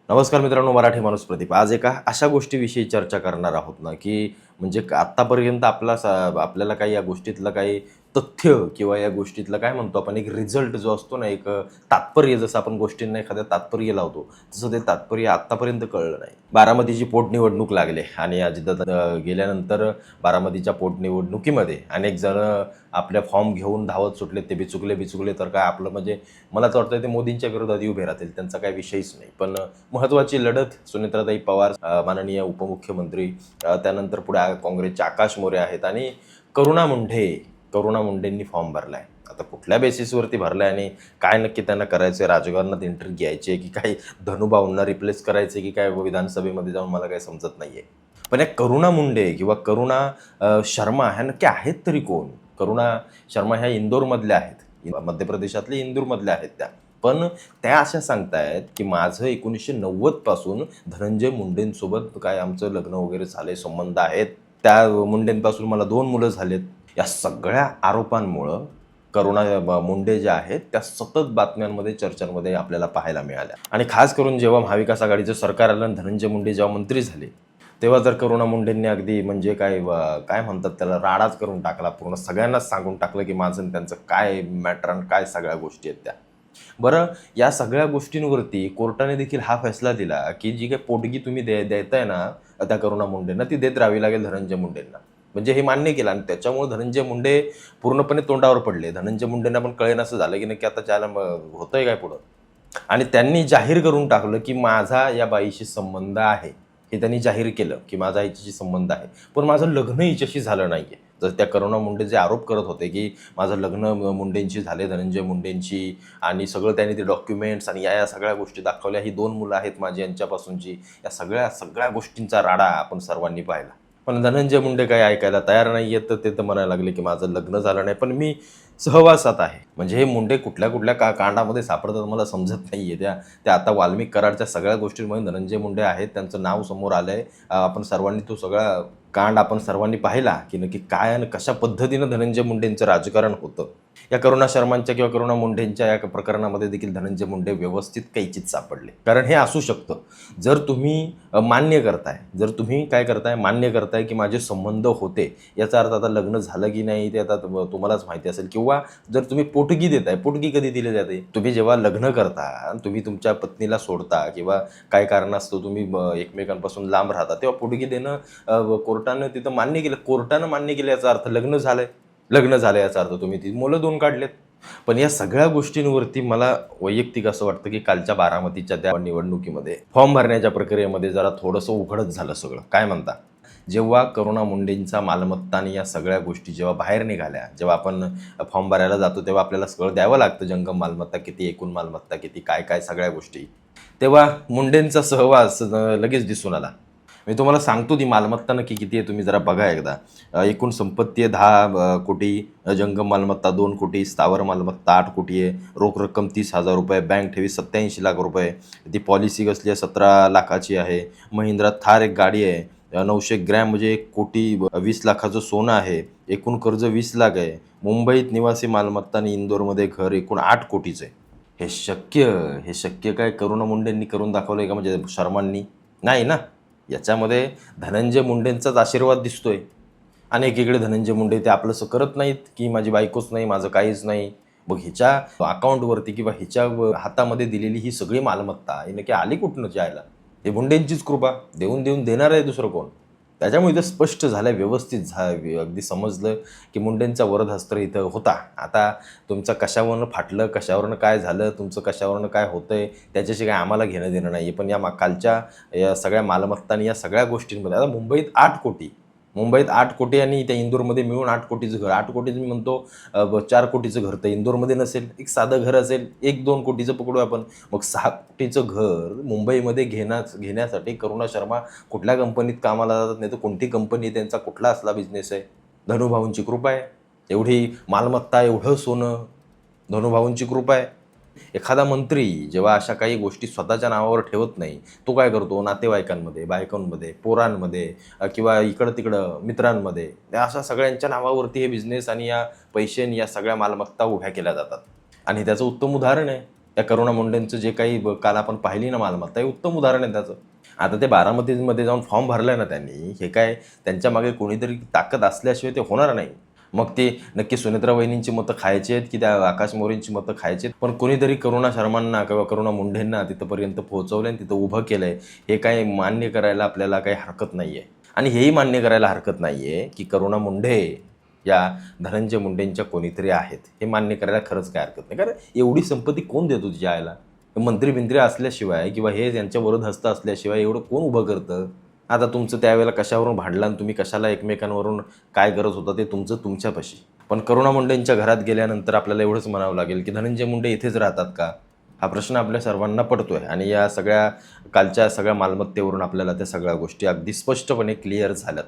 नमस्कार मित्रांनो, मराठी माणूस प्रदीप. आज एका अशा गोष्टीविषयी चर्चा करणार आहोत ना, की म्हणजे आत्तापर्यंत आपल्याला काही या गोष्टीतलं काही तथ्य किंवा या गोष्टीतलं काय म्हणतो आपण एक रिझल्ट जो असतो ना, तात्पर्य जसं आपण गोष्टींना एखाद्या तात्पर्य लावतो, तसं ते तात्पर्य आत्तापर्यंत कळलं नाही. बारामतीची पोटनिवडणूक लागली आणि अजितदादा गेल्यानंतर बारामतीच्या पोटनिवडणुकीमध्ये अनेक जण आपल्या फॉर्म घेऊन धावत सुटले. ते बिचुकले तर काय आपलं म्हणजे मला तर वाटतं ते मोदींच्या विरोधात उभे राहतील. त्यांचा काही विषयच नाही. पण महत्त्वाची लढत सुनेत्राताई पवार, माननीय उपमुख्यमंत्री, त्यानंतर पुढे काँग्रेसचे आकाश मोरे आहेत आणि करुणा मुंडेंनी फॉर्म भरला आहे. आता कुठल्या बेसिसवरती भरला आहे आणि काय नक्की त्यांना करायचं आहे? राजकारणात एंट्री घ्यायची आहे की काही धनुभाऊंना रिप्लेस करायचं आहे की काय विधानसभेमध्ये जाऊन मला काही समजत नाही आहे. पण या करुणा मुंडे किंवा करुणा शर्मा ह्या नक्की आहेत तरी कोण? करुणा शर्मा ह्या इंदोरमधल्या आहेत. मध्य प्रदेशातल्या इंदूरमधल्या आहेत त्या. पण त्या अशा सांगतायत की माझं 1990 पासून धनंजय मुंडेंसोबत काय आमचं लग्न वगैरे झाले, संबंध आहेत. त्या मुंडेंपासून मला 2 मुलं झालेत. या सगळ्या आरोपांमुळं करुणा मुंडे ज्या आहेत त्या सतत बातम्यांमध्ये, चर्चांमध्ये आपल्याला पाहायला मिळाल्या. आणि खास करून जेव्हा महाविकास आघाडीचं सरकार आलं आणि धनंजय मुंडे जेव्हा मंत्री झाले, तेव्हा तर करुणा मुंडेंनी अगदी म्हणजे काय म्हणतात त्याला, राडाच करून टाकला. पूर्ण सगळ्यांनाच सांगून टाकलं की माझं आणि त्यांचं काय मॅटर आणि काय सगळ्या गोष्टी आहेत त्या. बरं, या सगळ्या गोष्टींवरती कोर्टाने देखील हा फैसला दिला की जी काही पोटगी तुम्ही देताय ना त्या करुणा मुंडेंना, ती देत राहावी लागेल धनंजय मुंडेंना. म्हणजे हे मान्य केलं आणि त्याच्यामुळे धनंजय मुंडे पूर्णपणे तोंडावर पडले. धनंजय मुंडेंना पण कळेनासं झालं की नक्की आता त्याला होतंय काय पुढं. आणि त्यांनी जाहीर करून टाकलं की माझा या बाईशी संबंध आहे. हे त्यांनी जाहीर केलं की माझा हिच्याशी संबंध आहे. पण माझं लग्न हिच्याशी झालं नाही आहे. जर त्या करुणा मुंडे जे आरोप करत होते की माझं लग्न मुंडेंशी झाले, धनंजय मुंडेंशी, आणि सगळं त्यांनी ते डॉक्युमेंट्स आणि या सगळ्या गोष्टी दाखवल्या. ही 2 मुलं आहेत माझी यांच्यापासूनची. या सगळ्या गोष्टींचा राडा आपण सर्वांनी पाहिला. पण धनंजय मुंडे काही ऐकायला तयार नाही आहेत. तर ते तर म्हणायला लागले की माझं लग्न झालं नाही, पण मी सहवासात आहे. म्हणजे हे मुंडे कुठल्या कांडामध्ये सापडतात मला समजत नाही आहे. त्या आता वाल्मिक कराडच्या सगळ्या गोष्टींमध्ये धनंजय मुंडे आहेत, त्यांचं नाव समोर आलं आहे. आपण सर्वांनी तो सगळा कांड आपण सर्वांनी पाहिला की नक्की काय आणि कशा पद्धतीनं धनंजय मुंडेंचं राजकारण होतं. या करुणा शर्मांच्या किंवा करुणा मुंडेंच्या या प्रकरणामध्ये देखील धनंजय मुंडे व्यवस्थित कैचीत सापडले. कारण हे असू शकतं, जर तुम्ही मान्य करताय, जर तुम्ही काय करताय, मान्य करताय की माझे संबंध होते, याचा अर्थ आता लग्न झालं की नाही ते आता तुम्हालाच माहिती असेल. किंवा जर तुम्ही पोटगी देताय, पोटगी कधी दिली जाते? तुम्ही जेव्हा लग्न करता, तुम्ही तुमच्या पत्नीला सोडता किंवा काय कारणास्तव तुम्ही एकमेकांपासून लांब राहता, तेव्हा पोटगी देणं कोर्टानं तिथं मान्य केलं. कोर्टानं मान्य केलं याचा अर्थ लग्न झालंय. लग्न झालं याचा अर्थ तुम्ही ती मुलं 2 काढलेत. पण या सगळ्या गोष्टींवरती मला वैयक्तिक असं वाटतं की कालच्या बारामतीच्या त्या निवडणुकीमध्ये फॉर्म भरण्याच्या प्रक्रियेमध्ये जरा थोडंसं उघडच झालं सगळं. काय म्हणता? जेव्हा करुणा मुंडेंचा मालमत्ता आणि या सगळ्या गोष्टी जेव्हा बाहेर निघाल्या, जेव्हा आपण फॉर्म भरायला जातो तेव्हा आपल्याला सगळं द्यावं लागतं. जंगम मालमत्ता किती, एकूण मालमत्ता किती, काय सगळ्या गोष्टी. तेव्हा मुंडेंचा सहवास लगेच दिसून आला. मी तुम्हाला सांगतो ती मालमत्ता नक्की किती आहे, तुम्ही जरा बघा एकदा. एकूण संपत्ती आहे 10 कोटी, जंगम मालमत्ता 2 कोटी, स्थावर मालमत्ता 8 कोटी आहे, रोख रक्कम 30,000 रुपये, बँक ठेवी 87 लाख रुपये, ती पॉलिसी कसली आहे 17 लाखाची आहे, महिंद्रा थार एक गाडी आहे, 900 ग्रॅम म्हणजे 1,20,00,000चं सोनं आहे, एकूण कर्ज 20 लाख आहे, मुंबईत निवासी मालमत्ता आणि इंदोरमध्ये घर एकूण 8 कोटीचं आहे. हे शक्य काय करुणा मुंडेंनी करून दाखवलंय का, म्हणजे शर्मांनी? नाही ना. याच्यामध्ये धनंजय मुंडेंचाच आशीर्वाद दिसतोय. आणि एकीकडे धनंजय मुंडे ते आपलंसं करत नाहीत की माझी बायकोच नाही, माझं काहीच नाही. मग हिच्या अकाउंटवरती किंवा हिच्या हातामध्ये दिलेली ही सगळी मालमत्ता ही नक्की आली कुठनं जायला? हे मुंडेंचीच कृपा. देऊन देणार आहे दुसरं कोण? त्याच्यामुळे इथं स्पष्ट झालं, व्यवस्थित अगदी समजलं की मुंडेंचा वरदहस्त इथं होता. आता तुमचं कशावरनं फाटलं, कशावरनं काय झालं, तुमचं कशावरनं काय होतंय त्याच्याशी काय आम्हाला घेणं देणं नाही आहे. पण कालच्या या सगळ्या मालमत्ता आणि या सगळ्या गोष्टींमध्ये आता मुंबईत 8 कोटी आणि त्या इंदोरमध्ये मिळून 8 कोटीचं घर. 8 कोटीचं मी म्हणतो 4 कोटीचं घर तर इंदोरमध्ये नसेल. एक साधं घर असेल, 1-2 कोटीचं पकडू आपण. मग 6 कोटीचं घर मुंबईमध्ये घेण्यासाठी करुणा शर्मा कुठल्या कंपनीत कामाला जातात, नाही तर कोणती कंपनी, त्यांचा कुठला असला बिझनेस आहे? धनुभाऊंची कृपा आहे. एवढी मालमत्ता, एवढं सोनं, धनुभाऊंची कृपा आहे. एखादा मंत्री जेव्हा अशा काही गोष्टी स्वतःच्या नावावर ठेवत नाही, तो काय करतो? नातेवाईकांमध्ये, बायकांमध्ये, पोरांमध्ये किंवा इकडं-तिकडं मित्रांमध्ये, या अशा सगळ्यांच्या नावावरती हे बिझनेस आणि या पैसे आणि या सगळ्या मालमत्ता उभ्या केल्या जातात. आणि त्याचं उत्तम उदाहरण आहे त्या करुणा मुंडेंचं जे काही काल आपण पाहिली ना मालमत्ता, हे उत्तम उदाहरण आहे त्याचं. आता ते बारामतीमध्ये जाऊन फॉर्म भरलाय ना त्यांनी, हे काय त्यांच्या मागे कोणीतरी ताकद असल्याशिवाय ते होणार नाही. मग ते नक्की सुनेत्रा वहिनींची मतं खायची आहेत की त्या आकाश मोरेंची मतं खायची आहेत, पण कोणीतरी करुणा शर्मांना किंवा करुणा मुंढेंना तिथपर्यंत पोहोचवलं आणि तिथं उभं केलंय, हे काय मान्य करायला आपल्याला काही हरकत नाही आहे. आणि हेही मान्य करायला हरकत नाही आहे की करुणा मुंढे या धनंजय मुंडेंच्या कोणीतरी आहेत, हे मान्य करायला खरंच काय हरकत नाही. कारण एवढी संपत्ती कोण देतो तुझ्या आईला? मंत्री बिंत्री असल्याशिवाय किंवा हे यांच्या वरद हस्त असल्याशिवाय एवढं कोण उभं करतं? आता तुमचं त्यावेळेला कशावरून भांडलं आणि तुम्ही कशाला एकमेकांवरून काय गरज होता ते तुमचं तुमच्यापाशी. पण करुणा मुंडेंच्या घरात गेल्यानंतर आपल्याला एवढंच म्हणावं लागेल की धनंजय मुंडे इथेच राहतात का? हा प्रश्न आपल्या सर्वांना पडतोय आणि या सगळ्या कालच्या सगळ्या मालमत्तेवरून आपल्याला त्या सगळ्या गोष्टी अगदी स्पष्टपणे क्लिअर झाल्यात.